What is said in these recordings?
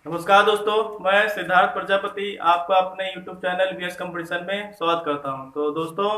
नमस्कार दोस्तों, मैं सिद्धार्थ प्रजापति आपका अपने YouTube चैनल वीएस कंपटीशन में स्वागत करता हूं। तो दोस्तों,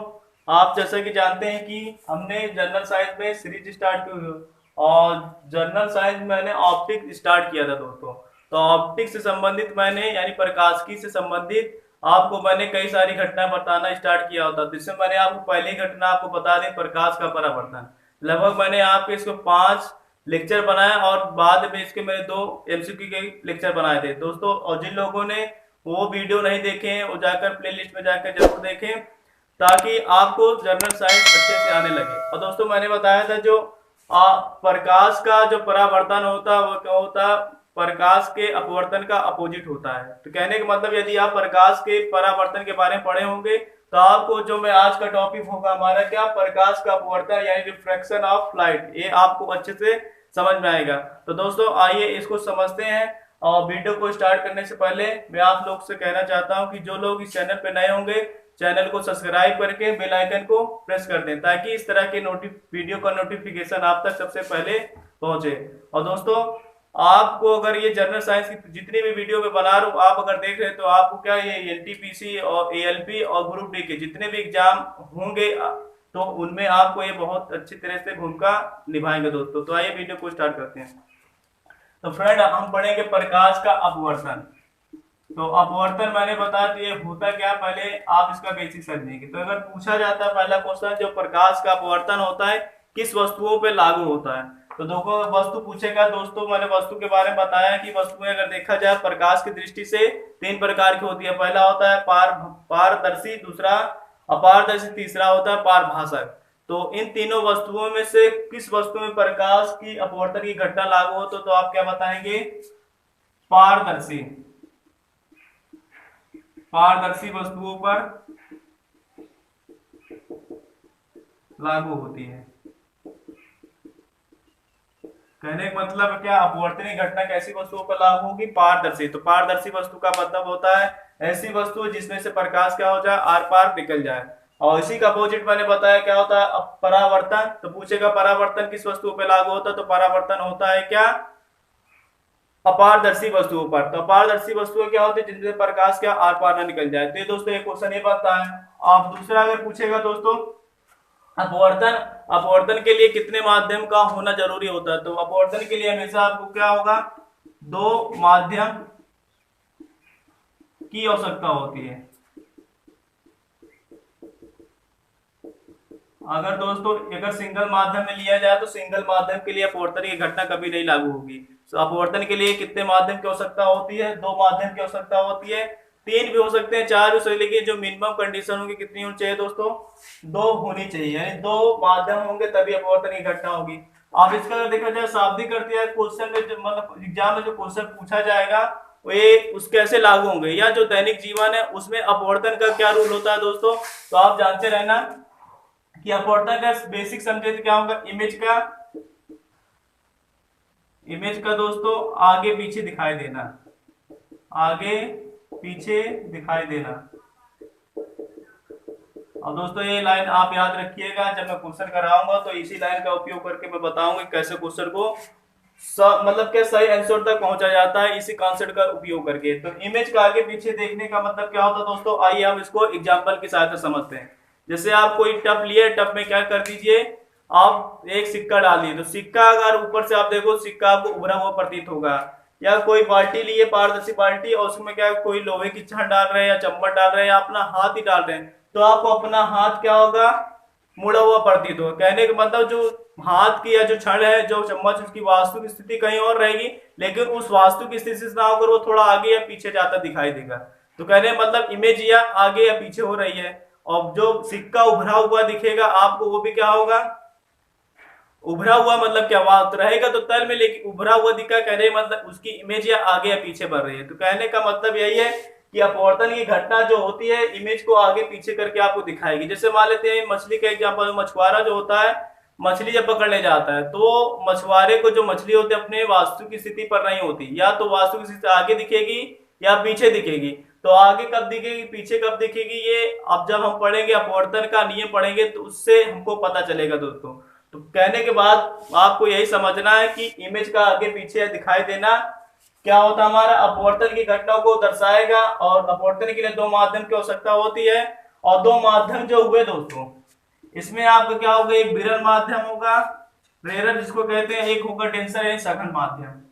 आप जैसा कि जानते हैं कि हमने जनरल साइंस में सीरीज स्टार्ट की हुई है और जनरल साइंस में मैंने ऑप्टिक्स स्टार्ट किया था दोस्तों। तो ऑप्टिक्स से संबंधित मैंने यानी प्रकाशिकी से संबंधित आपको मैंने कई सारी घटनाएं बताना स्टार्ट किया होता। जिसमें मैंने आपको पहली घटना आपको बता दी प्रकाश का परावर्तन। लगभग मैंने आपके इसको 5 लेक्चर बनाया और बाद में इसके मैंने 2 एमसीक्यू के लेक्चर बनाए थे दोस्तों। और जिन लोगों ने वो वीडियो नहीं देखे हैं वो जाकर प्लेलिस्ट में जाकर जरूर देखें ताकि आपको जनरल साइंस अच्छे से आने लगे। और दोस्तों, मैंने बताया था जो प्रकाश का जो परावर्तन होता है वो क्या होता है, प्रकाश के अपवर्तन का अपोजिट होता है। तो कहने का मतलब यदि आप प्रकाश के परावर्तन के बारे में पढ़े होंगे तो आपको जो मैं आज का टॉपिक होगा हमारा क्या, प्रकाश का अपवर्तन यानी रिफ्रैक्शन ऑफ लाइट, ये आपको अच्छे से समझ में आएगा। तो दोस्तों आइए इसको समझते हैं। और वीडियो को स्टार्ट करने से पहले मैं आप लोग से कहना चाहता हूं कि जो लोग इस चैनल पे नए होंगे चैनल को सब्सक्राइब करके बेल आइकन को प्रेस कर दें ताकि इस तरह के वीडियो का नोटिफिकेशन आप तक सबसे पहले पहुंचे। और दोस्तों, आपको अगर ये जनरल साइंस की जितनी भी वीडियो में बना रहा हूँ आप अगर देख रहे हैं तो आपको क्या ये एनटीपीसी और एएलपी और ग्रुप डी के जितने भी एग्जाम होंगे तो उनमें आपको ये बहुत अच्छी तरह से भूमिका निभाएंगे दोस्तों। तो आइए वीडियो को स्टार्ट करते हैं। तो फ्रेंड, हम पढ़ेंगे प्रकाश का अपवर्तन। तो अपवर्तन मैंने बताया तो ये होता क्या, पहले आप इसका बेसिक समझेंगे। तो अगर पूछा जाता है पहला क्वेश्चन, जो प्रकाश का अपवर्तन होता है किस वस्तुओं पे लागू होता है, तो देखो वस्तु पूछेगा दोस्तों। मैंने वस्तु के बारे में बताया कि वस्तुएं अगर देखा जाए प्रकाश की दृष्टि से 3 प्रकार की होती है। पहला होता है पारदर्शी, दूसरा अपारदर्शी, तीसरा होता है पारभासक। तो इन तीनों वस्तुओं में से किस वस्तु में प्रकाश की अपवर्तन की घटना लागू हो तो आप क्या बताएंगे, पारदर्शी। पारदर्शी वस्तुओं पर लागू होती है। कहने का मतलब क्या, अपवर्तनीय घटना कैसी वस्तुओं पर लागू होगी, पारदर्शी। तो पारदर्शी वस्तु का मतलब होता है ऐसी वस्तु जिसमें से प्रकाश क्या हो जाए, आर पार निकल जाए। और इसी का अपोजिट मैंने बताया क्या होता है, परावर्तन। तो पूछेगा परावर्तन किस वस्तु पे लागू होता है, तो परावर्तन होता है क्या, अपारदर्शी वस्तुओं पर। तो अपारदर्शी वस्तुएं क्या होती है, जिनसे प्रकाश क्या आर पार ना निकल जाए। तो ये दोस्तों एक क्वेश्चन ये बनता है। आप दूसरा अगर पूछेगा दोस्तों, अपवर्तन अपवर्तन के लिए कितने माध्यम का होना जरूरी होता है, तो अपवर्तन के लिए हमेशा आपको क्या होगा, 2 माध्यम की आवश्यकता होती है। अगर दोस्तों अगर सिंगल माध्यम में लिया जाए तो सिंगल माध्यम के लिए अपवर्तन की घटना कभी नहीं लागू होगी। तो अपवर्तन के लिए कितने माध्यम की आवश्यकता होती है, 2 माध्यम की आवश्यकता होती है। 3 भी हो सकते हैं, 4 भी हो सकते हैं, लेकिन जो मिनिमम कंडीशन होगी कितनी होनी चाहिए दोस्तों, 2 होनी चाहिए। यानी 2 माध्यम होंगे तभी अपवर्तन की घटना होगी। अब इसका अगर देखा जाए शाब्दिक अर्थ या क्वेश्चन में मतलब एग्जाम में जो क्वेश्चन पूछा जाएगा वे उस कैसे लागू होंगे, या जो दैनिक जीवन है उसमें अपवर्तन का क्या रूल होता है दोस्तों, तो आप जानते रहना कि अपवर्तन का बेसिक समझे तो क्या होगा, इमेज का दोस्तों आगे पीछे दिखाई देना, आगे पीछे दिखाई देना। अब दोस्तों ये लाइन आप याद रखिएगा, जब मैं क्वेश्चन कराऊंगा तो इसी लाइन का उपयोग करके मैं बताऊंगा कैसे क्वेश्चन को मतलब क्या सही आंसर तक पहुंचा जाता है इसी कॉन्सेप्ट का उपयोग करके। तो इमेज का आगे पीछे देखने का मतलब क्या होता है दोस्तों, आइए हम इसको एग्जांपल की सहायता समझते हैं। जैसे आप कोई टब लिए, टब में क्या कर दीजिए, आप एक सिक्का डाल दिए। तो सिक्का अगर ऊपर से आप देखो सिक्का आपको उभरा हुआ प्रतीत होगा। या कोई बाल्टी लिए, पारदर्शी बाल्टी, और उसमें क्या कोई लोहे की छड़ डाल रहे हैं या चम्मच डाल रहे हैं या अपना हाथ ही डाल रहे हैं, तो आपको अपना हाथ क्या होगा, मुड़ा हुआ प्रतीत होगा। कहने का मतलब जो हाथ की या जो छड़ है, जो चम्मच, उसकी वास्तविक स्थिति कहीं और रहेगी, लेकिन उस वास्तविक स्थिति से ना होकर वो थोड़ा आगे या पीछे जाता दिखाई देगा। तो कहने का मतलब इमेज या आगे या पीछे हो रही है। और जो सिक्का उभरा हुआ दिखेगा आपको वो भी क्या होगा, उभरा हुआ मतलब क्या, वहां रहेगा तो तल में, लेकिन उभरा हुआ दिखा, कहने मतलब उसकी इमेज या आगे या पीछे बढ़ रही है। तो कहने का मतलब यही है कि अपवर्तन की घटना जो होती है इमेज को आगे पीछे करके आपको दिखाएगी। जैसे मान लेते हैं मछली का एग्जांपल, मछुआरा जो होता है मछली जब पकड़ने जाता है तो मछुआरे को जो मछली होती है अपने वास्तविक स्थिति पर नहीं होती, या तो वास्तविक स्थिति आगे दिखेगी या पीछे दिखेगी। तो आगे कब दिखेगी पीछे कब दिखेगी, ये अब जब हम पढ़ेंगे अपवर्तन का नियम पढ़ेंगे तो उससे हमको पता चलेगा दोस्तों। तो कहने के बाद आपको यही समझना है कि इमेज का आगे पीछे दिखाई देना क्या होता है हमारा, अपवर्तन की घटना को दर्शाएगा। और अपवर्तन के लिए दो माध्यम की आवश्यकता होती है, और दो माध्यम जो हुए दोस्तों, इसमें आपका क्या होगा, एक विरल माध्यम होगा, रेरर जिसको कहते हैं, एक होगा डेंसर यानी सघन माध्यम।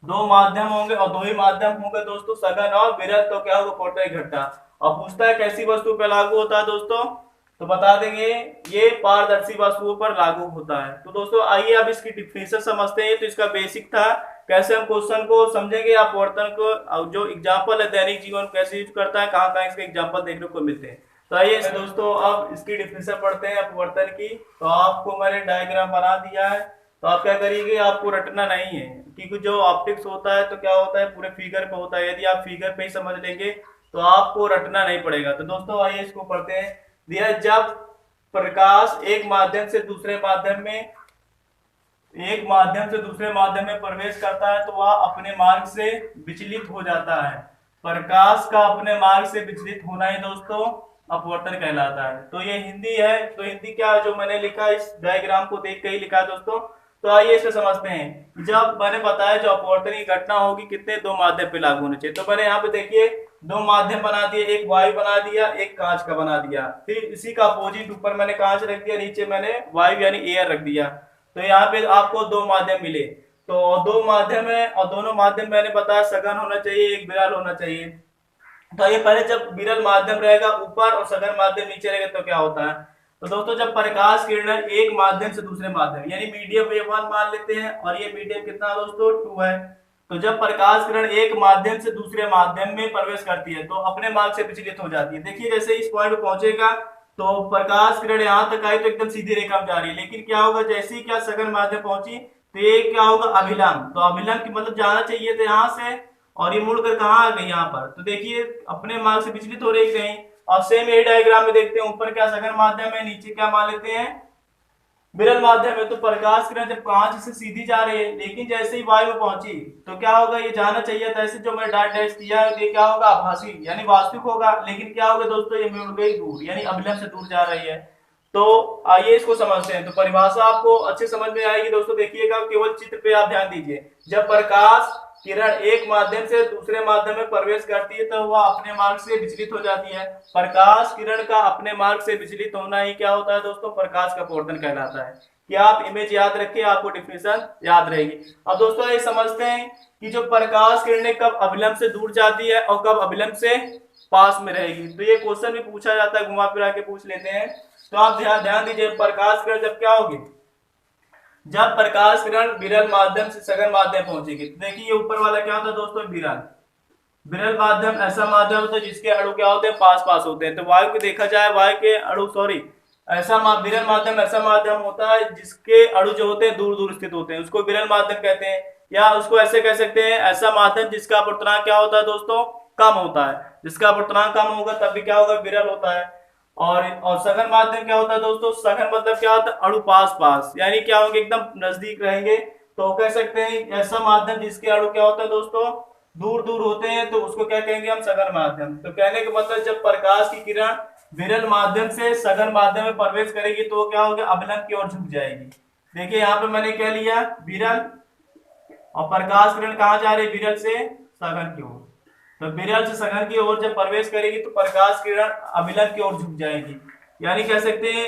दो माध्यम होंगे और दो ही माध्यम होंगे दोस्तों, सघन और विरल। तो क्या होगा, अपवर्तन की घटना। अब पूछता है कैसी वस्तु पर लागू होता है दोस्तों, तो बता देंगे ये पारदर्शी वस्तुओं पर लागू होता है। तो दोस्तों आइए अब इसकी डिफिनेशन समझते हैं। तो इसका बेसिक था, कैसे हम क्वेश्चन को समझेंगे, अपवर्तन को जो एग्जांपल है दैनिक जीवन कैसे यूज करता है, कहाँ कहाँ इसके एग्जांपल देखने को मिलते हैं। तो आइए दोस्तों अब इसकी डिफिनेशन पढ़ते हैं अपवर्तन की। तो आपको मैंने डायग्राम बना दिया है, तो आप क्या करिएगा, आपको रटना नहीं है, क्योंकि जो ऑप्टिक्स होता है तो क्या होता है, पूरे फिगर पे होता है। यदि आप फिगर पे ही समझ लेंगे तो आपको रटना नहीं पड़ेगा। तो दोस्तों आइए इसको पढ़ते हैं। दिया, जब प्रकाश एक माध्यम से दूसरे माध्यम में प्रवेश करता है तो वह अपने मार्ग से विचलित हो जाता है। प्रकाश का अपने मार्ग से विचलित होना ही दोस्तों अपवर्तन कहलाता है। तो ये हिंदी है, तो हिंदी क्या जो मैंने लिखा इस डायग्राम को देख के ही लिखा है दोस्तों। तो आइए इसे समझते हैं। जब मैंने बताया जो अपवर्तन की घटना होगी कितने, दो माध्यम पे लागू होने चाहिए। तो मैंने यहाँ पे देखिए दो माध्यम बना दिए, एक वायु बना दिया, एक कांच का बना दिया। फिर इसी का अपोजिट ऊपर मैंने कांच रख दिया, नीचे मैंने वायु यानी एयर रख दिया। तो यहाँ पे आपको दो माध्यम मिले। तो दो माध्यम है और दोनों माध्यम मैंने बताया सघन होना चाहिए, एक विरल होना चाहिए। तो ये पहले जब विरल माध्यम रहेगा ऊपर और सघन माध्यम नीचे रहेगा तो क्या होता है, तो दोस्तों जब प्रकाश किरण एक माध्यम से दूसरे माध्यम यानी मीडियम वेव 1 मान लेते हैं, और ये मीडियम कितना दोस्तों 2 है। तो जब प्रकाश किरण एक माध्यम से दूसरे माध्यम में प्रवेश करती है तो अपने मार्ग से विचलित हो जाती है। देखिए जैसे इस पॉइंट पे पहुंचेगा तो प्रकाश किरण यहाँ तक आई तो एकदम सीधी रेखा में जा रही है, लेकिन क्या होगा, जैसे ही क्या सघन माध्यम पहुंची तो ये क्या होगा, अभिलंब। तो अभिलंब की मतलब जाना चाहिए था यहाँ से, और ये मुड़कर कहाँ आ गई, यहाँ पर। तो देखिए अपने मार्ग से विचलित हो रही कहीं। और सेम यही डायग्राम में देखते हैं, ऊपर क्या सघन माध्यम है, नीचे क्या मान लेते हैं, विरल माध्यम है। तो प्रकाश किरण जब कांच से सीधी जा रही है, लेकिन जैसे ही वायु में पहुंची तो क्या होगा, ये जाना चाहिए था ऐसे, जो मैंने डॉट डैश किया है ये क्या होगा, आभासी यानी वास्तविक होगा। लेकिन क्या होगा दोस्तों, ये मुड़ गई दूर, यानी अभिलंब से दूर जा रही है। तो आइए इसको समझते हैं। तो परिभाषा आपको अच्छे समझ में आएगी दोस्तों, देखिएगा केवल चित्र पे आप ध्यान दीजिए। जब प्रकाश किरण एक माध्यम से दूसरे माध्यम में प्रवेश करती है तो वह अपने मार्ग से विचलित हो जाती है। प्रकाश किरण का अपने मार्ग से विचलित होना ही क्या होता है दोस्तों, प्रकाश का अपवर्तन कहलाता है। क्या आप इमेज याद रखिए, आपको डिफिनेशन याद रहेगी। अब दोस्तों ये समझते हैं कि जो प्रकाश किरणें कब अभिलंब से दूर जाती है और कब अभिलंब से पास में रहेगी। तो ये क्वेश्चन भी पूछा जाता है, घुमा फिरा के पूछ लेते हैं। तो आप ध्यान दीजिए, प्रकाश किरण जब क्या होगी, जब प्रकाश किरण विरल माध्यम से सघन माध्यम पहुंचेगी। तो देखिए ये ऊपर वाला क्या होता है दोस्तों, विरल। विरल माध्यम ऐसा माध्यम होता है जिसके अणु क्या होते हैं, पास पास होते हैं। तो वायु को देखा जाए, वायु के अणु विरल माध्यम ऐसा माध्यम होता है जिसके अणु जो होते हैं दूर दूर स्थित होते हैं, उसको विरल माध्यम कहते हैं। या उसको ऐसे कह सकते हैं, ऐसा माध्यम जिसका अपवर्तनांक क्या होता है दोस्तों, कम होता है। जिसका अपवर्तनांक कम होगा तब भी क्या होगा, विरल होता है। और सघन माध्यम क्या होता है दोस्तों, सघन मतलब क्या होता है, अणु पास पास, यानी क्या होंगे, एकदम नजदीक रहेंगे। तो कह सकते हैं ऐसा माध्यम जिसके अणु क्या होता है दोस्तों, दूर दूर होते हैं, तो उसको क्या कहेंगे हम, सघन माध्यम। तो कहने का मतलब जब प्रकाश की किरण विरल माध्यम से सघन माध्यम में प्रवेश करेगी तो क्या होगा, अभिलंब की ओर झुक जाएगी। देखिए यहाँ पे मैंने क्या लिया, विरल, और प्रकाश किरण कहाँ जा रही है, विरल से सघन की ओर। तो विरल से सघन की ओर जब प्रवेश करेगी तो प्रकाश किरण अभिलंब की ओर झुक जाएगी। यानी कह सकते हैं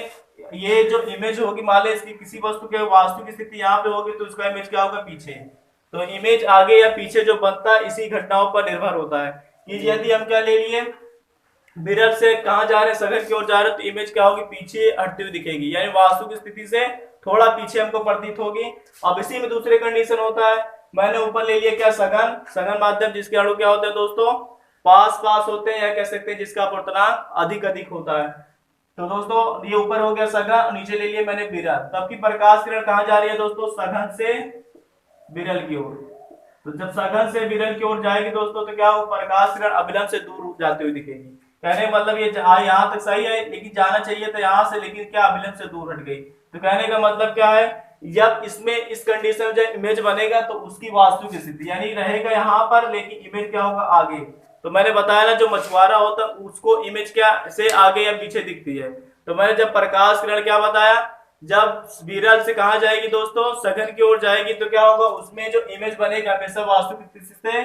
ये जो इमेज होगी, मान लें इसकी किसी वस्तु के वास्तविक स्थिति यहाँ पे होगी तो उसका इमेज क्या होगा, पीछे। तो इमेज आगे या पीछे जो बनता है इसी घटनाओं पर निर्भर होता है। कि यदि हम क्या ले लिए, विरल से कहाँ जा रहे हैं, सघन की ओर जा रहे हैं, तो इमेज क्या होगी, पीछे हटती हुई दिखेगी, यानी वास्तविक स्थिति से थोड़ा पीछे हमको प्रतीत होगी। अब इसी में दूसरे कंडीशन होता है, मैंने ऊपर ले लिया क्या, सघन माध्यम जिसके अणु क्या होते हैं दोस्तों, पास पास होते हैं, या कह सकते हैं जिसका अपवर्तनांक अधिक अधिक होता है। तो दोस्तों ये ऊपर हो गया सघन, नीचे ले लिया मैंने विरल। तब की प्रकाश किरण कहाँ जा रही है दोस्तों, सघन से विरल की ओर। तो जब सघन से विरल की ओर जाएगी दोस्तों तो क्या हो, प्रकाश किरण अभिलंब से दूर जाते हुए दिखेगी। कहने मतलब ये यहाँ तक सही है, लेकिन जाना चाहिए था यहाँ से, लेकिन क्या अभिलंब से दूर हट गई। तो कहने का मतलब क्या है, जब इसमें इस कंडीशन में जब इमेज बनेगा तो उसकी वास्तविक स्थिति यानी रहेगा यहाँ पर, लेकिन इमेज क्या होगा, आगे। तो मैंने बताया ना, जो मछुआरा होता है उसको इमेज क्या से आगे या पीछे दिखती है। तो मैंने जब प्रकाश किरण क्या बताया, जब विरल से कहा जाएगी दोस्तों सघन की ओर जाएगी तो क्या होगा, उसमें जो इमेज बनेगा हमेशा वास्तविक स्थिति से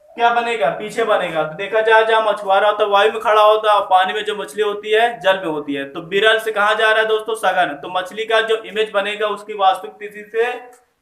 क्या बनेगा, पीछे बनेगा। तो देखा जाए जहाँ मछुआरा होता है वायु में खड़ा होता है और पानी में जो मछली होती है जल में होती है। तो विरल से कहा जा रहा है दोस्तों सघन, तो मछली का जो इमेज बनेगा उसकी वास्तविक स्थिति से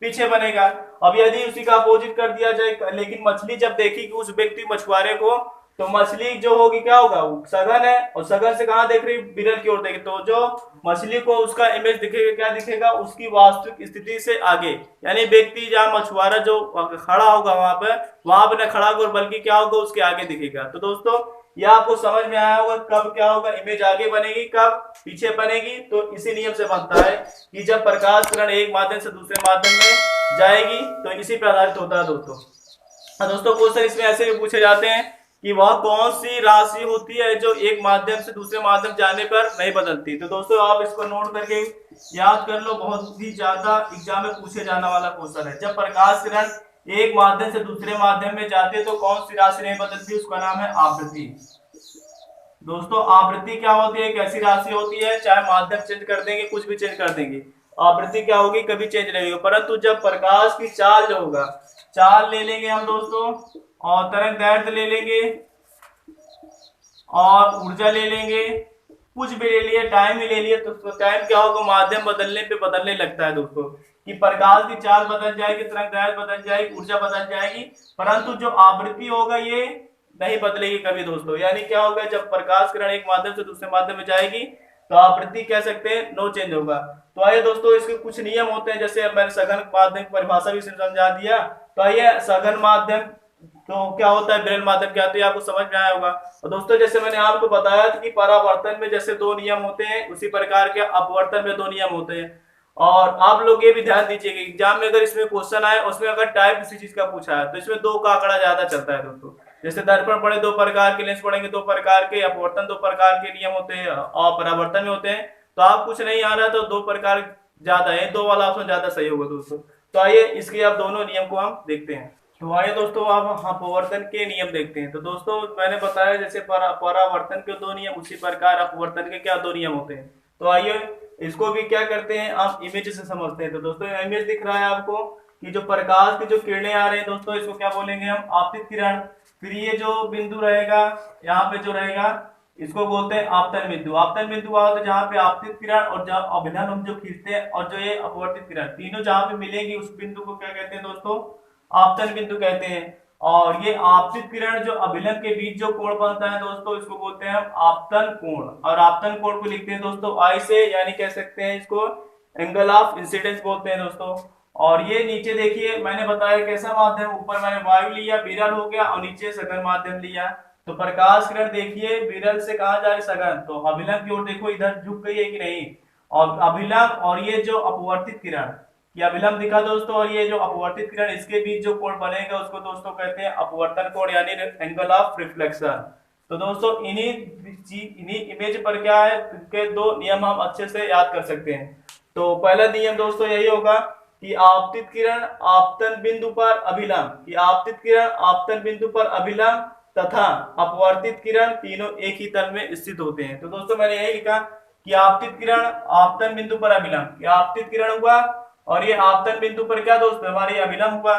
पीछे बनेगा। अब यदि उसी का अपोजिट कर दिया जाए, लेकिन मछली जब देखेगी उस व्यक्ति मछुआरे को, तो मछली जो होगी क्या होगा, वो सघन है और सघन से कहाँ देख रही, विरल की ओर देख, तो जो मछली को उसका इमेज दिखेगा क्या दिखेगा, उसकी वास्तविक स्थिति से आगे। यानी व्यक्ति जहाँ मछुआरा जो खड़ा होगा वहां पे न खड़ा होगा बल्कि क्या होगा, उसके आगे दिखेगा। तो दोस्तों यह आपको समझ में आया होगा कब क्या होगा, इमेज आगे बनेगी कब पीछे बनेगी। तो इसी नियम से बनता है कि जब प्रकाश किरण एक माध्यम से दूसरे माध्यम में जाएगी तो इसी पर आधारित होता है दोस्तों। दोस्तों क्वेश्चन इसमें ऐसे भी पूछे जाते हैं कि वह कौन सी राशि होती है जो एक माध्यम से दूसरे माध्यम जाने पर नहीं बदलती। तो दोस्तों आप इसको नोट करके याद कर लो, बहुत ही ज्यादा एग्जाम में पूछे जाने वाला क्वेश्चन है। जब प्रकाश किरण एक माध्यम से दूसरे माध्यम में जाते तो कौन सी राशि नहीं बदलती, उसका नाम है आवृत्ति। दोस्तों आवृत्ति क्या होती है, एक ऐसी राशि होती है चाहे माध्यम चेंज कर देंगे कुछ भी चेंज कर देंगे, आवृत्ति क्या होगी कभी चेंज नहीं होगी। परंतु जब प्रकाश की चाल जो होगा, चाल ले लेंगे हम दोस्तों और तरंग दैर्ध्य ले लेंगे और ऊर्जा ले लेंगे, कुछ भी ले लिए, टाइम ही ले लिए, तो टाइम क्या होगा, माध्यम बदलने पे बदलने लगता है दोस्तों, कि प्रकाश की चाल बदल जाएगी, तरंग दैर्ध्य बदल जाएगी, ऊर्जा बदल जाएगी, परंतु जो आवृत्ति होगा ये नहीं बदलेगी कभी दोस्तों। यानी क्या होगा, जब प्रकाश किरण एक माध्यम से दूसरे माध्यम में जाएगी तो आवृत्ति कह सकते हैं नो चेंज होगा। तो आइए दोस्तों इसके कुछ नियम होते हैं, जैसे मैंने सघन माध्यम की परिभाषा भी समझा दिया। तो आइए सघन माध्यम तो क्या होता है, विरल माध्यम क्या होता है, आपको समझ में आया होगा। और दोस्तों जैसे मैंने आपको बताया था कि परावर्तन में जैसे दो नियम होते हैं, उसी प्रकार के अपवर्तन में दो नियम होते हैं। और आप लोग ये भी ध्यान दीजिएगा एग्जाम में अगर इसमें क्वेश्चन आए उसमें अगर टाइप किसी चीज का पूछा है तो इसमें दो का आंकड़ा ज्यादा चलता है दोस्तों। जैसे दर्पण पढ़े दो प्रकार के, लेंस पढ़ेंगे दो प्रकार के, अपवर्तन दो प्रकार के नियम होते हैं और परावर्तन में होते हैं। तो आप कुछ नहीं आ रहा तो दो प्रकार ज्यादा है, दो वाला ऑप्शन ज्यादा सही होगा दोस्तों। तो आइए इसके अब दोनों नियम को हम देखते हैं। तो आइए दोस्तों अब हम अपवर्तन के नियम देखते हैं। तो दोस्तों मैंने बताया जैसे परावर्तन के दो नियम, उसी प्रकार अपवर्तन के क्या दो नियम होते हैं। तो आइए इसको भी क्या करते हैं, आप इमेज से समझते हैं। तो दोस्तों इमेज दिख रहा है आपको कि जो प्रकाश की जो किरणें आ रही हैं दोस्तों, इसको क्या बोलेंगे हम, आपतित किरण। फिर ये जो बिंदु रहेगा यहाँ पे जो रहेगा इसको बोलते हैं आपतन बिंदु। आपतन बिंदु वहां होता है जहाँ पे आपतित किरण और जब अभिलंब हम जो खींचते हैं और जो ये अपवर्तित किरण तीनों जहाँ पे मिलेंगी उस बिंदु को क्या कहते हैं दोस्तों, आपतन बिंदु कहते हैं। और ये आपतित किरण जो अभिलंब के बीच जो कोण बनता है दोस्तों, इसको बोलते हैं हम आपतन कोण। और आपतन कोण को लिखते हैं दोस्तों आई से, यानी कह सकते हैं इसको एंगल ऑफ इंसिडेंस बोलते हैं दोस्तों। और ये नीचे देखिए मैंने बताया कैसा माध्यम, ऊपर मैंने वायु लिया विरल हो गया और नीचे सघन माध्यम लिया। तो प्रकाश किरण देखिए विरल से कहा जा रही सघन, तो अभिलंब की ओर देखो इधर झुक गई है कि नहीं। और अभिलंब और ये जो अपवर्तित किरण, ये अभिलंब दिखा दोस्तों, और ये जो अपवर्तित किरण इसके बीच जो कोण बनेगा उसको दोस्तों कहते हैं अपवर्तन कोण यानी एंगल ऑफ रिफ्लेक्शन। तो दोस्तों इन्हीं इमेज पर क्या है के दो नियम हम अच्छे से याद कर सकते हैं। तो पहला नियम दोस्तों यही होगा कि आपतित किरण आपतन बिंदु पर अभिलंब, कि आपतित किरण आपतन बिंदु पर अभिलंब तथा अपवर्तित किरण तीनों एक ही तल में स्थित होते हैं। तो दोस्तों मैंने यही लिखा कि आपतित किरण आपतन बिंदु पर अभिलंब, ये आपतित किरण हुआ और ये आपतन बिंदु पर क्या दोस्तों हमारी अभिलंब हुआ,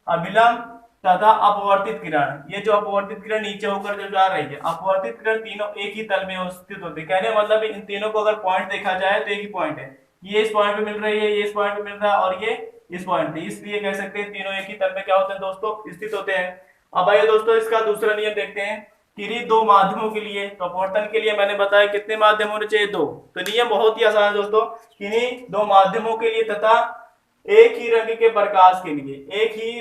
अभिलंब तथा अपवर्तित किरण। ये जो अपवर्तित किरण नीचे होकर जो जा रही है, अपवर्तित किरण तीनों एक ही तल में स्थित होते हैं। कहने मतलब इन तीनों को अगर पॉइंट देखा जाए तो एक ही पॉइंट है, ये इस पॉइंट पे मिल रही है, ये इस पॉइंट पे मिल रहा है और ये इस पॉइंट पे, इसलिए कह सकते हैं तीनों एक ही तल में क्या होते हैं दोस्तों, स्थित होते हैं। अब आइए दोस्तों इसका दूसरा नियम देखते हैं। किन्हीं दो माध्यमों के लिए, तो अपवर्तन के लिए मैंने बताया कितने माध्यम होने चाहिए, दो। तो नियम बहुत ही आसान है दोस्तों, किन्हीं दो माध्यमों के लिए तथा एक ही रंग के प्रकाश के लिए, एक ही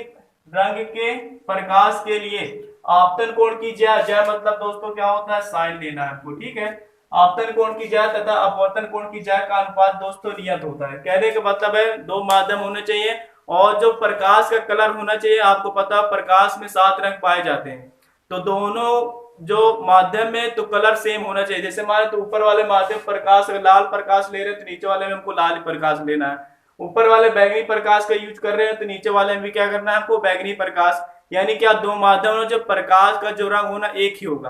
रंग के प्रकाश के लिए आपतन कोण की ज्या मतलब दोस्तों क्या होता है, साइन लेना है आपको, ठीक है। आपतन कोण की ज्या तथा अपवर्तन कोण की ज्या का अनुपात दोस्तों नियत होता है। कहने का मतलब है दो माध्यम होने चाहिए और जो प्रकाश का कलर होना चाहिए, आपको पता प्रकाश में 7 रंग पाए जाते हैं, तो दोनों जो माध्यम में तो कलर सेम होना चाहिए। जैसे हमारे तो ऊपर वाले माध्यम प्रकाश लाल प्रकाश ले रहे हैं तो नीचे वाले में हमको लाल प्रकाश लेना है, ऊपर वाले बैंगनी प्रकाश का यूज कर रहे हैं तो नीचे वाले में भी क्या करना है आपको, बैंगनी प्रकाश। यानी क्या दो माध्यम जो प्रकाश का जो रंग होना एक ही होगा,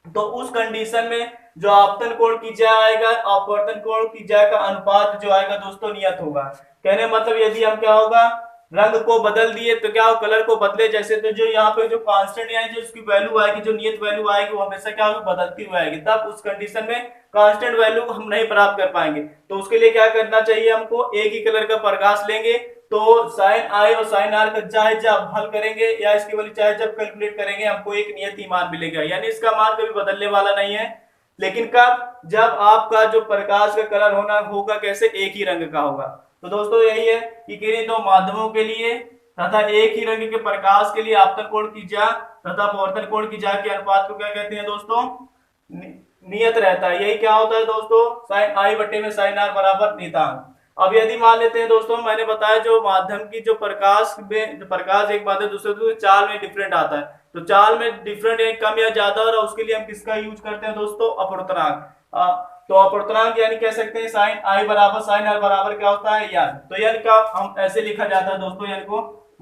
तो उस कंडीशन में जो आपतन कोण की ज्या आएगा, अपवर्तन कोण की ज्या का अनुपात जो आएगा दोस्तों नियत होगा। कहने मतलब यदि हम क्या होगा रंग को बदल दिए तो क्या हो, कलर को बदले जैसे, तो जो यहाँ पे जो कांस्टेंट यानी जो उसकी वैल्यू आएगी, जो नियत वैल्यू आएगी वो हमेशा क्या होगी, बदलती हुई आएगी। तब उस कंडीशन में कांस्टेंट वैल्यू को हम नहीं प्राप्त कर पाएंगे। तो उसके लिए क्या करना चाहिए, हमको एक ही कलर का प्रकाश लेंगे, तो साइन आई और साइन आर का चाहे जब हल करेंगे या इसकी वैल्यू चाहे जब कैलकुलेट करेंगे हमको एक नियत ही मान मिलेगा, यानी इसका मान कभी बदलने वाला नहीं है। लेकिन कब, जब आपका जो प्रकाश का कलर होना होगा कैसे, एक ही रंग का होगा। तो दोस्तों यही है कि किन्हीं दो माध्यमों के लिए तथा एक ही रंग के प्रकाश के लिए आपतन कोण की ज्या तथा अपवर्तन कोण की ज्या के अनुपात को क्या कहते हैं दोस्तों, नियत रहता है। यही क्या होता है दोस्तों, साइन आई बटे में साइन आर बराबर नियतांक। अब यदि मान लेते हैं दोस्तों, मैंने बताया जो माध्यम की जो प्रकाश में, जो प्रकाश एक माध्यम दूसरे से चाल में डिफरेंट आता है, तो चाल में डिफरेंट कम या ज्यादा हो रहा है, उसके लिए हम किसका यूज करते हैं दोस्तों, अपवर्तनांक। तो अपवर्तनांक यानी कह सकते हैं साइन आई बराबर साइन आर बराबर क्या होता है, यन। तो यन का हम ऐसे लिखा जाता है दोस्तों, यन को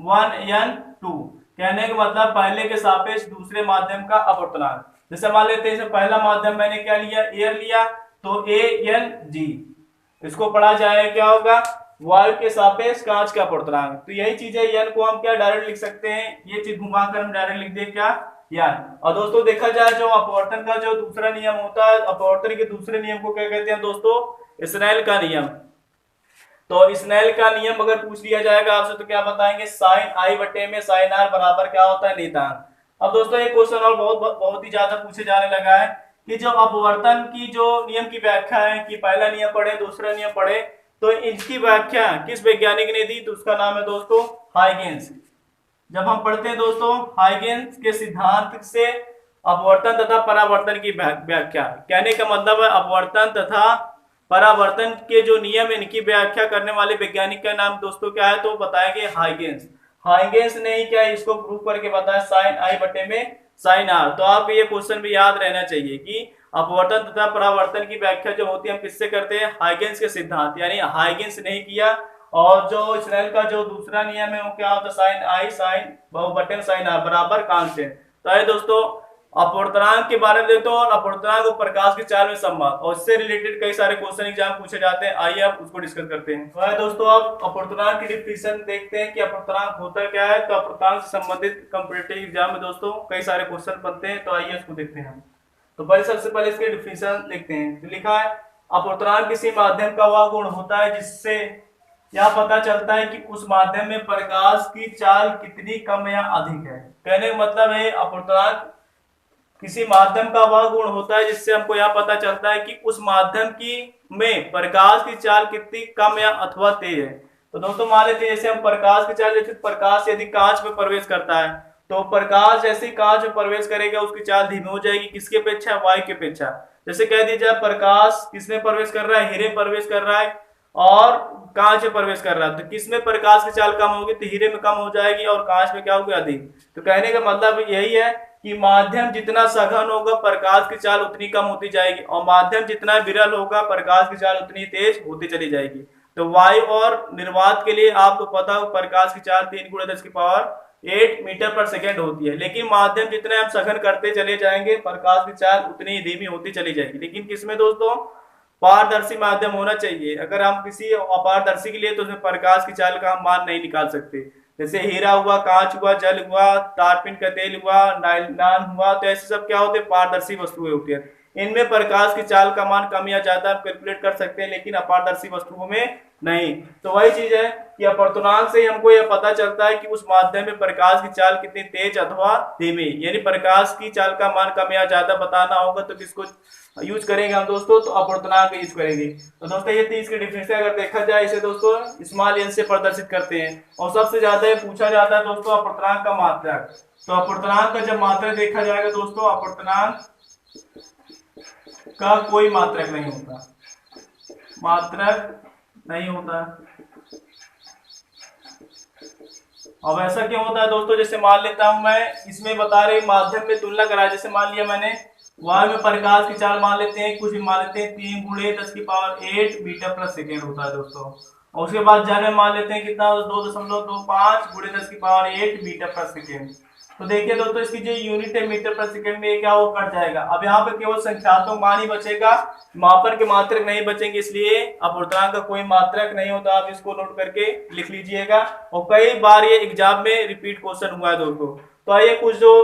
1n2, कहने का मतलब पहले के सापेक्ष दूसरे माध्यम का अपवर्तनांक। जैसे मान लेते हैं पहला माध्यम मैंने क्या लिया, एयर लिया, तो ANG, इसको पढ़ा जाए क्या होगा, वायु के सापेक्ष कांच का अपवर्तनांक। तो यही चीज है, यन को हम क्या डायरेक्ट लिख सकते हैं, ये चीज घुमाकर हम डायरेक्ट लिख दे क्या, यन। और दोस्तों देखा जाए जो अपवर्तन का जो दूसरा नियम होता है, अपवर्तन के दूसरे नियम को क्या कहते हैं दोस्तों, स्नेल का नियम। तो स्नेल का नियम अगर पूछ लिया जाएगा आपसे तो क्या बताएंगे, साइन आई बटे में साइन आर बराबर क्या होता है, नियतांक। अब दोस्तों एक क्वेश्चन और बहुत ही ज्यादा पूछे जाने लगा है कि जो अपवर्तन की जो नियम की व्याख्या है, कि पहला नियम पढ़े दूसरा नियम पढ़े, तो इसकी व्याख्या किस वैज्ञानिक ने दी, तो उसका नाम है दोस्तों हाइगेंस। जब हम पढ़ते हैं दोस्तों हाइगेंस के सिद्धांत से अपवर्तन तथा परावर्तन की व्याख्या, कहने का मतलब है अपवर्तन तथा परावर्तन के जो नियम इनकी व्याख्या करने वाले वैज्ञानिक का नाम दोस्तों क्या है, तो बताएंगे हाइगेंस। हाइगेंस ने ही क्या इसको प्रूव करके बताया, साइन आई बटे में साइन आर। तो आपको ये क्वेश्चन भी याद रहना चाहिए कि अपवर्तन तथा परावर्तन की व्याख्या जो होती है हम किससे करते हैं, हाइगेंस के सिद्धांत, यानी हाइगेंस ने ही किया। और जो स्नेल का जो दूसरा नियम है वो क्या होता है, साइन आई साइन बटे में साइन आर बराबर कांस्टेंट। तो ये दोस्तों अपवर्तनांक के बारे में देखते हो, और अपवर्तनांक और प्रकाश की चाल में संबंध, और इससे रिलेटेड कई सारे क्वेश्चन एग्जाम पूछे जाते हैं। आइए आप उसको डिस्कस करते हैं। तो दोस्तों आप अपवर्तनांक की डिफिनेशन देखते हैं कि अपवर्तनांक होता क्या है। तो अपवर्तनांक से संबंधित कॉम्पिटिटिव एग्जाम में दोस्तों कई सारे क्वेश्चन बनते हैं, तो आइए उसको देखते हैं। तो पहले सबसे पहले इसकी डिफिनेशन देखते हैं। तो लिखा है अपवर्तनांक किसी माध्यम का वह गुण होता है जिससे यह पता चलता है कि उस माध्यम में प्रकाश की चाल कितनी कम या अधिक है। कहने का मतलब है अपवर्तनांक किसी माध्यम का वह गुण होता है जिससे हमको यह पता चलता है कि उस माध्यम की में प्रकाश की चाल कितनी कम या अथवा तेज है। तो दोस्तों मान लेते हैं जैसे हम प्रकाश की चाल, जैसे प्रकाश यदि कांच में प्रवेश करता है तो प्रकाश जैसे ही कांच में प्रवेश करेगा उसकी चाल धीमी हो जाएगी, किसकी अपेक्षा, वायु की अपेक्षा। जैसे कह दीजिए प्रकाश किसमें प्रवेश कर रहा है, हीरे में प्रवेश कर रहा है और कांच में प्रवेश कर रहा है, तो किसमें प्रकाश की चाल कम होगी, तो हीरे में कम हो जाएगी और कांच में क्या होगी, अधिक। तो कहने का मतलब यही है कि माध्यम जितना सघन होगा प्रकाश की चाल उतनी कम होती जाएगी, और माध्यम जितना विरल होगा प्रकाश की चाल उतनी तेज होती चली जाएगी। तो वायु और निर्वात के लिए आपको पता हो प्रकाश की चाल 3 × 10⁸ मीटर पर सेकेंड होती है, लेकिन माध्यम जितने हम सघन करते चले जाएंगे प्रकाश की चाल उतनी ही धीमी होती चली जाएगी। लेकिन किसमें दोस्तों, पारदर्शी माध्यम होना चाहिए। अगर हम किसी अपारदर्शी के लिए तो उसमें प्रकाश की चाल का हम मान नहीं निकाल सकते। जैसे हीरा हुआ, कांच हुआ, जल हुआ, तारपीन का तेल हुआ, नाइलॉन हुआ, तो ऐसे सब क्या होते हैं, पारदर्शी वस्तुएं होती है। इनमें प्रकाश की चाल का मान कम या ज्यादा हम कैलकुलेट कर सकते हैं, लेकिन अपारदर्शी वस्तुओं में नहीं। तो वही चीज है कि अपवर्तनांक से हमको यह पता चलता है कि उस माध्यम में प्रकाश की चाल कितनी तेज अथवा धीमी, यानी प्रकाश की चाल का मान कम या ज्यादा बताना होगा तो किसको यूज करेंगे हम दोस्तों, तो अपवर्तनांक यूज करेंगे। तो दोस्तों ये 30 की डिफरेंस अगर देखा जाए इसे दोस्तों स्मॉल एन से प्रदर्शित करते हैं। और सबसे ज्यादा पूछा जाता है दोस्तों अपवर्तनांक का मात्रक। तो अपवर्तनांक का जब मात्रक देखा जाएगा दोस्तों, अपवर्तनांक का कोई मात्रक नहीं होता, मात्रक नहीं होता। अब ऐसा क्यों होता है दोस्तों, जैसे मान लेता हूं मैं, इसमें बता रहे माध्यम में तुलना करा, जैसे मान लिया मैंने वायु में प्रकाश की चाल मान लेते हैं, कुछ मान लेते हैं 3 × 10⁸ मीटर पर सेकेंड होता है दोस्तों। और उसके बाद जल में मान लेते हैं कितना, 2.25 × 10⁸ मीटर पर सेकेंड। तो देखिए दोस्तों, इसकी जो यूनिट है मीटर पर सेकंड में, क्या वो कट जाएगा। अब यहाँ पे केवल संख्यात्मक मान ही बचेगा, मापन के मात्रक नहीं बचेंगे, इसलिए अपूर्णांक का कोई मात्रक नहीं होता। आप इसको नोट करके लिख लीजिएगा, और कई बार ये एग्जाम में रिपीट क्वेश्चन हुआ है दोस्तों। तो आइए कुछ जो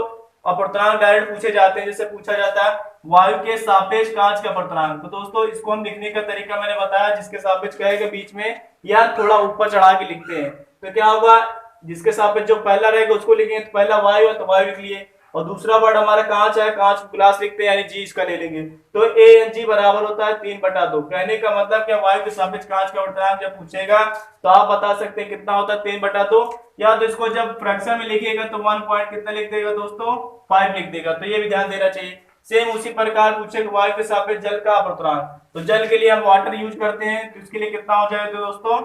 अपूर्णांक डायरेक्ट पूछे जाते हैं, जैसे पूछा जाता है वायु के सापेक्ष कांच का अपूर्णांक। तो दोस्तों इसको हम लिखने का तरीका मैंने बताया, जिसके सापेक्ष कहेगा बीच में या थोड़ा ऊपर चढ़ा के लिखते हैं। तो क्या होगा, जिसके सापेक्ष जो पहला रहेगा उसको लिखेंगे, तो पहला वायु है तो वायु लिख लिए, और दूसरा वर्ड हमारा कांच है, कांच को ग्लास लिखते हैं, यानी जी इसका ले लेंगे। तो ए एन जी बराबर होता है 3/2। कहने का मतलब क्या, वायु के सापेक्ष कांच का अपूर्णांक जब पूछेगा तो आप बता सकते हैं कितना होता है 3/2, या तो इसको जब फ्रैक्शन में लिखिएगा तो 1 पॉइंट कितना लिख देगा दोस्तों, 5 लिख देगा। तो ये भी ध्यान देना चाहिए। सेम उसी प्रकार पूछेगा वायु के सापेक्ष जल का अपूर्णांक, तो जल के लिए हम वाटर यूज करते हैं, तो इसके लिए कितना हो जाएगा दोस्तों,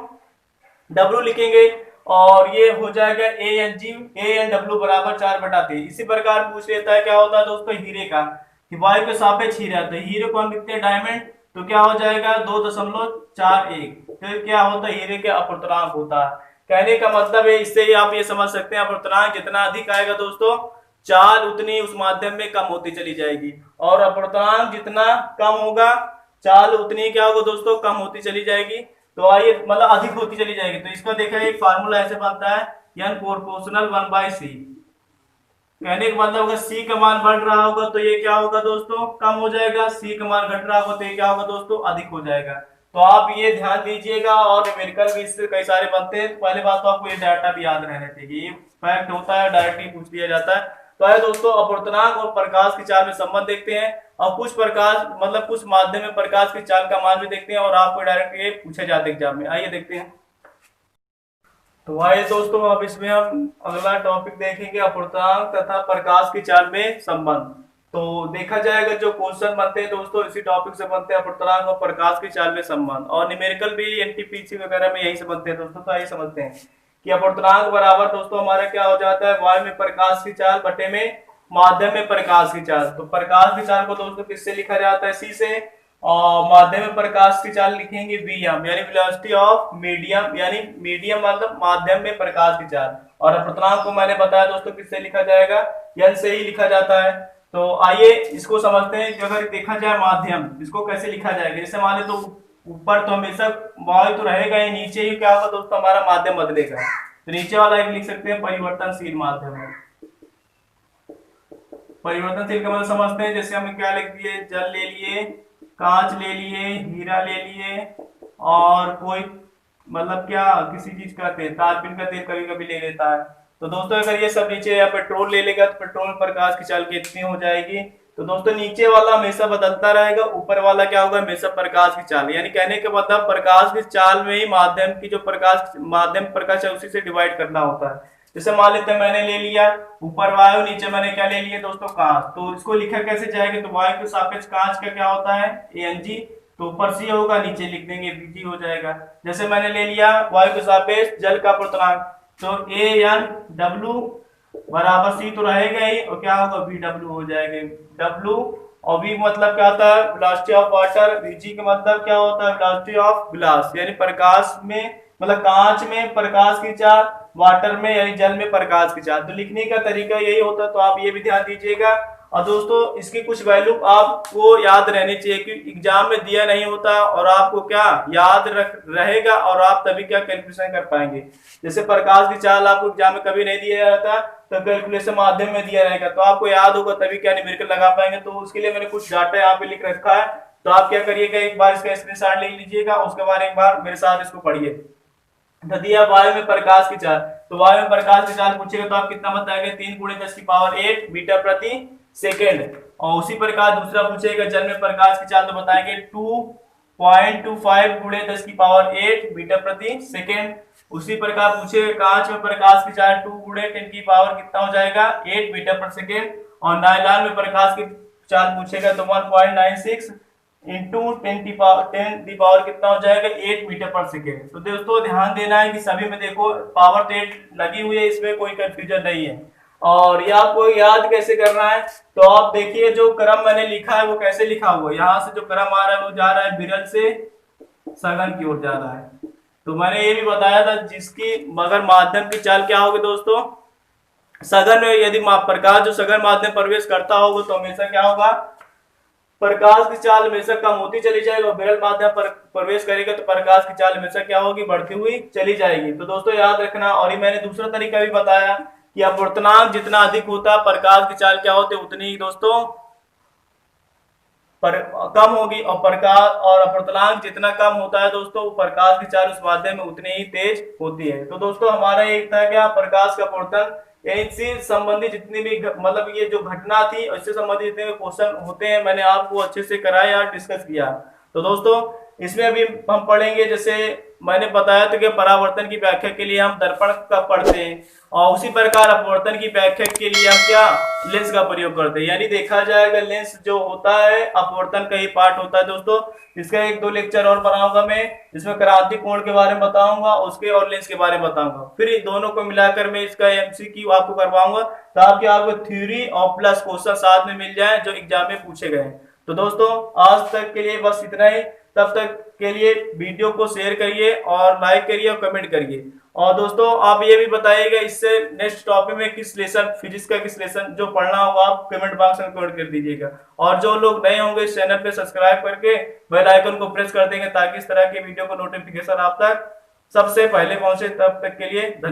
W लिखेंगे, और ये हो जाएगा AnW बराबर 4/3। इसी प्रकार पूछ लेता है क्या होता है दोस्तों हीरे का, कि वायु के सापेक्ष हीरा, तो हीरे को हम लिखते हैं डायमंड, तो क्या हो जाएगा 2.41। फिर क्या होता है, हीरे के अपूर्णांक होता है। कहने का मतलब है, इससे ही आप ये समझ सकते हैं अपूर्णांक जितना अधिक आएगा दोस्तों, चाल उतनी उस माध्यम में कम होती चली जाएगी, और अपूर्णांक जितना कम होगा चाल उतनी क्या होगा दोस्तों, कम होती चली जाएगी। तो आइए, मतलब अधिक होती चली जाएगी। तो इसका देखा एक फार्मूला ऐसे बनता है, n प्रोपोर्शनल 1/c। कहने का मतलब अगर c का मान बढ़ रहा होगा तो ये क्या होगा दोस्तों, कम हो जाएगा, c का मान घट रहा होगा तो ये क्या होगा दोस्तों, अधिक हो जाएगा। तो आप ये ध्यान दीजिएगा, और न्यूमेरिकल भी इससे कई सारे बनते हैं। तो पहले बात तो आपको ये डाटा भी याद रहना चाहिए, ये फैक्ट होता है, डायरेक्टली पूछ लिया जाता है। तो आइए दोस्तों, अपूर्णांक और प्रकाश की चाल में संबंध देखते हैं, और कुछ प्रकाश मतलब कुछ माध्यम में प्रकाश की चाल का मान भी देखते हैं, और आपको डायरेक्ट ये पूछे जाते हैं एग्जाम में। आइए देखते हैं। तो आइए दोस्तों, अब इसमें हम अगला टॉपिक देखेंगे, अपूर्णांक तथा प्रकाश की चाल में संबंध। तो देखा जाएगा जो क्वेश्चन बनते हैं दोस्तों, इसी टॉपिक से बनते हैं, अपूर्णांक और प्रकाश की चाल में संबंध, और न्यूमेरिकल भी एनटीपीसी वगैरह में यही से बनते हैं दोस्तों। तो आइए समझते हैं कि अपूर्णांक बराबर दोस्तों हमारा क्या हो जाता है, वायु में प्रकाश की चाल बटे में माध्यम में प्रकाश की चाल। तो प्रकाश की चाल को दोस्तों किससे लिखा जाता है, सी से, और माध्यम में प्रकाश की चाल लिखेंगे Vm, यानी वेलोसिटी ऑफ मीडियम, यानी मीडियम मतलब माध्यम में प्रकाश की चाल। और अपूर्णांक को मैंने बताया दोस्तों किससे लिखा जाएगा, n से ही लिखा जाता है। तो आइए इसको समझते हैं कि अगर देखा जाए माध्यम, इसको कैसे लिखा जाएगा। जैसे मान लो तो ऊपर तो हमेशा वायु तो रहेगा ही, नीचे ही क्या होगा दोस्तों, हमारा माध्यम बदलेगा। तो नीचे वाला एक लिख सकते हैं परिवर्तनशील माध्यम है। परिवर्तनशील का मतलब समझते हैं, जैसे हम क्या लिख दिए, जल ले लिए, कांच ले लिए, हीरा ले लिए, और कोई मतलब क्या किसी चीज का तेल, तारपीन का तेल कभी कभी ले लेता है। तो दोस्तों अगर ये सब नीचे, या पेट्रोल ले लेगा तो पेट्रोल प्रकाश की चाल कितनी हो जाएगी। तो दोस्तों नीचे वाला हमेशा बदलता रहेगा, ऊपर वाला क्या होगा, हमेशा प्रकाश की चाल। यानी कहने का मतलब प्रकाश की चाल में ही माध्यम की जो प्रकाश, माध्यम प्रकाश है उसी से डिवाइड करना होता है। जैसे मान लेते हैं मैंने ले लिया ऊपर वायु, नीचे मैंने क्या ले लिया दोस्तों, कांच। तो इसको लिखा कैसे जाएगा, तो वायु के सापेक्ष कांच का क्या होता है, Ag, तो ऊपर सी होगा, नीचे लिख देंगे Bg हो जाएगा। जैसे मैंने ले लिया वायु के सापेक्ष जल का अपूर्णांक, तो AnW बराबर सी तो रहेगा ही, और क्या होगा VW हो जाएगा। W और V मतलब क्या होता है, वेलोसिटी ऑफ वाटर। Vg का मतलब क्या होता है, वेलोसिटी ऑफ ग्लास, यानी प्रकाश में मतलब कांच में प्रकाश की चाल, वाटर में यानी जल में प्रकाश की चाल। तो लिखने का तरीका यही होता है, तो आप ये भी ध्यान दीजिएगा। और दोस्तों इसकी कुछ वैल्यू आपको याद रहनी चाहिए, क्योंकि एग्जाम में दिया नहीं होता, और आपको क्या याद रहेगा, और आप तभी क्या कैलकुलेशन कर पाएंगे। जैसे प्रकाश की चाल आपको एग्जाम में कभी नहीं दिया जाता, तो कैलकुलेशन माध्यम में दिया रहेगा, तो आपको याद होगा तभी क्या न्यूमेरिकल लगा पाएंगे। तो उसके लिए मैंने कुछ डाटा यहाँ पे लिख रखा है, तो आप क्या करिएगा, एक बार इसका स्क्रीनशॉट ले लीजिएगा, उसके बाद एक बार मेरे साथ इसको पढ़िए। तो दिया वायु में प्रकाश की चाल, तो वायु में प्रकाश की चाल पूछेगा तो आप कितना बताएंगे, 3 × 10⁸ मीटर प्रति सेकेंड। और उसी प्रकार दूसरा पूछेगा जल में प्रकाश की चाल, तो बताएंगे 2.25 × 10⁸ मीटर प्रति सेकेंड। उसी प्रकार पूछेगा कांच में प्रकाश की चाल 2 × 10 की पावर कितना हो जाएगा, 8 मीटर पर सेकेंड। और नायलॉन में प्रकाश की चाल पूछेगा तो 1.96 इंटू 10 की पावर कितना हो जाएगा, 8 मीटर पर सेकेंड। तो दोस्तों ध्यान देना है कि सभी में देखो पावर तो 8 लगी हुई है, इसमें कोई कंफ्यूजन नहीं है। और ये आपको याद कैसे करना है, तो आप देखिए जो क्रम मैंने लिखा है वो कैसे लिखा हुआ है। यहाँ से जो क्रम आ रहा है वो जा रहा है विरल से सघन की ओर जा रहा है। तो मैंने ये भी बताया था जिसकी मगर माध्यम की चाल क्या होगी दोस्तों, सघन में यदि प्रकाश जो सघन माध्यम में प्रवेश करता होगा तो हमेशा क्या होगा, प्रकाश की चाल हमेशा कम होती चली जाएगी, और विरल माध्यम पर प्रवेश करेगा तो प्रकाश की चाल हमेशा क्या होगी, बढ़ती हुई चली जाएगी। तो दोस्तों याद रखना। और ये मैंने दूसरा तरीका भी बताया कि अपवर्तनांक जितना अधिक होता है प्रकाश की चाल क्या होती है उतनी ही दोस्तों पर कम होगी, और प्रकाश और अपवर्तनांक जितना कम होता है दोस्तों प्रकाश की चाल उस माध्यम में उतनी ही तेज होती है। तो दोस्तों हमारा एक था क्या, प्रकाश का अपवर्तन, इनसे संबंधित जितनी भी मतलब ये जो घटना थी इससे संबंधित जितने भी क्वेश्चन होते हैं मैंने आपको अच्छे से कराया, डिस्कस किया। तो दोस्तों इसमें अभी हम पढ़ेंगे, जैसे मैंने बताया था कि परावर्तन की व्याख्या के लिए हम दर्पण का पढ़ते हैं, और उसी प्रकार अपवर्तन की व्याख्या के लिए हम क्या, लेंस का प्रयोग करते हैं। यानी देखा जाएगा लेंस जो होता है अपवर्तन का ही पार्ट होता है दोस्तों। इसका 1-2 लेक्चर और बनाऊंगा मैं, जिसमें क्रांति कोण के बारे में बताऊंगा, उसके और लेंस के बारे में बताऊंगा। फिर दोनों को मिलाकर मैं इसका एमसीक्यू आपको करवाऊंगा, ताकि आपको थ्योरी और प्लस क्वेश्चन साथ में मिल जाए जो एग्जाम में पूछे गए। तो दोस्तों आज तक के लिए बस इतना ही। तब तक के लिए वीडियो को शेयर करिए और लाइक करिए और कमेंट करिए। और दोस्तों आप ये भी बताइएगा इससे नेक्स्ट टॉपिक में किस लेसन, फिजिक्स का किस लेसन जो पढ़ना होगा आप कमेंट बॉक्स में कमेंट कर दीजिएगा। और जो लोग नए होंगे इस चैनल पे सब्सक्राइब करके बेल आइकन को प्रेस कर देंगे, ताकि इस तरह के वीडियो को नोटिफिकेशन आप तक सबसे पहले पहुंचे। तब तक के लिए धन्यवाद।